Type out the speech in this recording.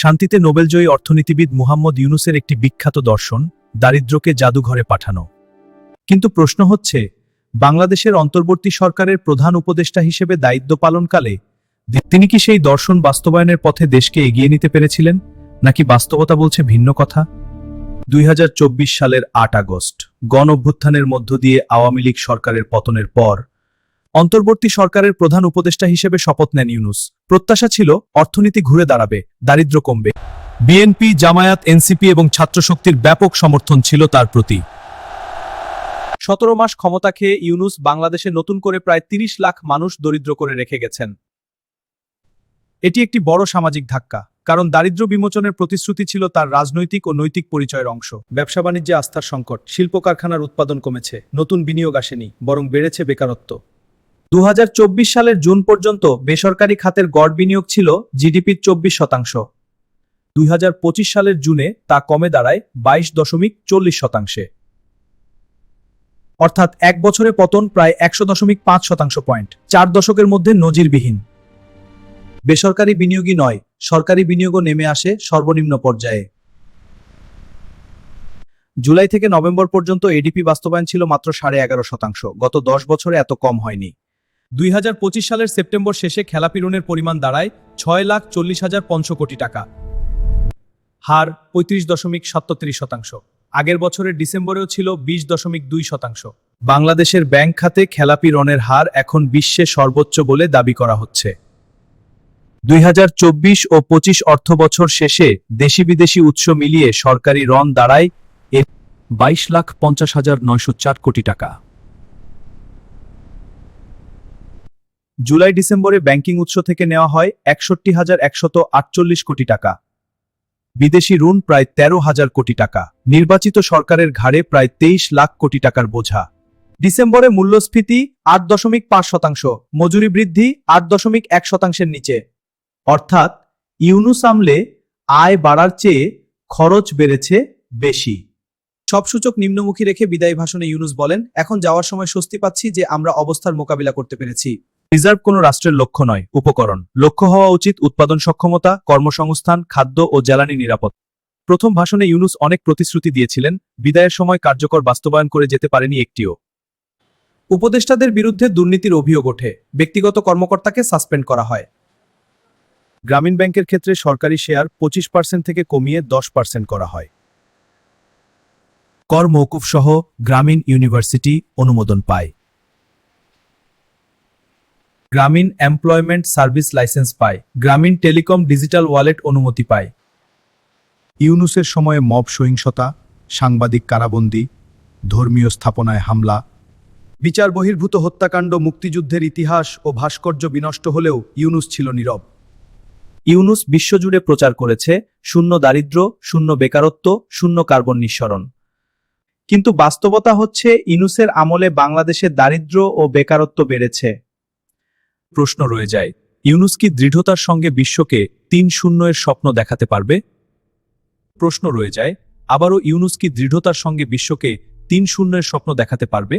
শান্তিতে নোবেলজয়ী অর্থনীতিবিদ মুহাম্মদ ইউনুসের একটি বিখ্যাত দর্শন, দারিদ্র্যকে জাদুঘরে পাঠানো। কিন্তু প্রশ্ন হচ্ছে, বাংলাদেশের অন্তর্বর্তী সরকারের প্রধান উপদেষ্টা হিসেবে দায়িত্ব পালনকালে তিনি কি সেই দর্শন বাস্তবায়নের পথে দেশকে এগিয়ে নিতে পেরেছিলেন, নাকি বাস্তবতা বলছে ভিন্ন কথা? 2024 সালের 8 আগস্ট গণ অভ্যুত্থানের মধ্য দিয়ে আওয়ামী লীগ সরকারের পতনের পর অন্তর্বর্তী সরকারের প্রধান উপদেষ্টা হিসেবে শপথ নেন ইউনুস। প্রত্যাশা ছিল অর্থনীতি ঘুরে দাঁড়াবে, দারিদ্র্য কমবে। বিএনপি, জামায়াত, এনসিপি এবং ছাত্রশক্তির ব্যাপক সমর্থন ছিল তার প্রতি। 17 মাস ক্ষমতা খেয়ে ইউনুস বাংলাদেশে নতুন করে প্রায় 30 লাখ মানুষ দরিদ্র করে রেখে গেছেন। এটি একটি বড় সামাজিক ধাক্কা, কারণ দারিদ্র্য বিমোচনের প্রতিশ্রুতি ছিল তার রাজনৈতিক ও নৈতিক পরিচয়ের অংশ। ব্যবসা বাণিজ্যে আস্থার সংকট, শিল্প কারখানার উৎপাদন কমেছে, নতুন বিনিয়োগ আসেনি, বরং বেড়েছে বেকারত্ব। 2024 সালের জুন পর্যন্ত বেসরকারি খাতের গড় বিনিয়োগ ছিল জিডিপির 24%। 2025 সালের জুনে তা কমে দাঁড়ায় 22.40%। অর্থাৎ এক বছরে পতন প্রায় 100.5% পয়েন্ট। 4 দশকের মধ্যে নজিরবিহীন। বেসরকারি বিনিয়োগই নয়, সরকারি বিনিয়োগও নেমে আসে সর্বনিম্ন পর্যায়ে। জুলাই থেকে নভেম্বর পর্যন্ত এডিপি বাস্তবায়ন ছিল মাত্র 11.5%। গত 10 বছরে এত কম হয়নি। 2025 সালের সেপ্টেম্বর শেষে খেলাপি ঋণের পরিমাণ দাঁড়ায় 6,40,500 কোটি টাকা, হার 35.37%। আগের বছরের ডিসেম্বরেও ছিল 20.2%। বাংলাদেশের ব্যাংক খাতে খেলাপি ঋণের হার এখন বিশ্বে সর্বোচ্চ বলে দাবি করা হচ্ছে। 2024 ও 25 অর্থবছর শেষে দেশি বিদেশি উৎস মিলিয়ে সরকারি ঋণ দাঁড়ায় 22,50,904 কোটি টাকা। জুলাই ডিসেম্বরে ব্যাংকিং উৎস থেকে নেওয়া হয় 61,148 কোটি টাকা। বিদেশি ঋণ প্রায় 13,000 কোটি টাকা। নির্বাচিত সরকারের ঘাড়ে প্রায় 23 লাখ কোটি টাকার বোঝা। ডিসেম্বরে মূল্যস্ফীতি 8.5%, মজুরি বৃদ্ধি 8.1%-এর নিচে। অর্থাৎ ইউনুস আমলে আয় বাড়ার চেয়ে খরচ বেড়েছে বেশি। সব সূচক নিম্নমুখী রেখে বিদায়ী ভাষণে ইউনুস বলেন, এখন যাওয়ার সময় স্বস্তি পাচ্ছি যে আমরা অবস্থার মোকাবিলা করতে পেরেছি। রিজার্ভ কোনো রাষ্ট্রের লক্ষ্য নয়, উপকরণ। লক্ষ্য হওয়া উচিত উৎপাদন সক্ষমতা, কর্মসংস্থান, খাদ্য ও জ্বালানি নিরাপত্তা। প্রথম ভাষণে ইউনুস অনেক প্রতিশ্রুতি দিয়েছিলেন, বিদায়ের সময় কার্যকর বাস্তবায়ন করে যেতে পারেনি একটিও। উপদেষ্টাদের বিরুদ্ধে দুর্নীতির অভিযোগ ওঠে, ব্যক্তিগত কর্মকর্তাকে সাসপেন্ড করা হয়। গ্রামীণ ব্যাংকের ক্ষেত্রে সরকারি শেয়ার 25% থেকে কমিয়ে 10% করা হয়। কর মওকুফ সহ গ্রামীণ ইউনিভার্সিটি অনুমোদন পায়। গ্রামীণ এমপ্লয়মেন্ট সার্ভিস লাইসেন্স পায়। গ্রামীণ টেলিকম ডিজিটাল ওয়ালেট অনুমতি পায়। ইউনুসের সময়ে মব সহিংসতা, সাংবাদিক কারাবন্দী, ধর্মীয় স্থাপনায় হামলা, বিচার বহির্ভূত হত্যাকাণ্ড, মুক্তিযুদ্ধের ইতিহাস ও ভাস্কর্য বিনষ্ট হলেও ইউনুস ছিল নীরব। ইউনুস বিশ্বজুড়ে প্রচার করেছে শূন্য দারিদ্র্য, শূন্য বেকারত্ব, শূন্য কার্বন নিঃসরণ। কিন্তু বাস্তবতা হচ্ছে ইউনুসের আমলে বাংলাদেশে দারিদ্র্য ও বেকারত্ব বেড়েছে। প্রশ্ন রয়ে যায়, ইউনুস কি দৃঢ়তার সঙ্গে বিশ্বকে 3-0-এর স্বপ্ন দেখাতে পারবে? প্রশ্ন রয়ে যায়, আবারও ইউনুস কি দৃঢ়তার সঙ্গে বিশ্বকে 3-0-এর স্বপ্ন দেখাতে পারবে?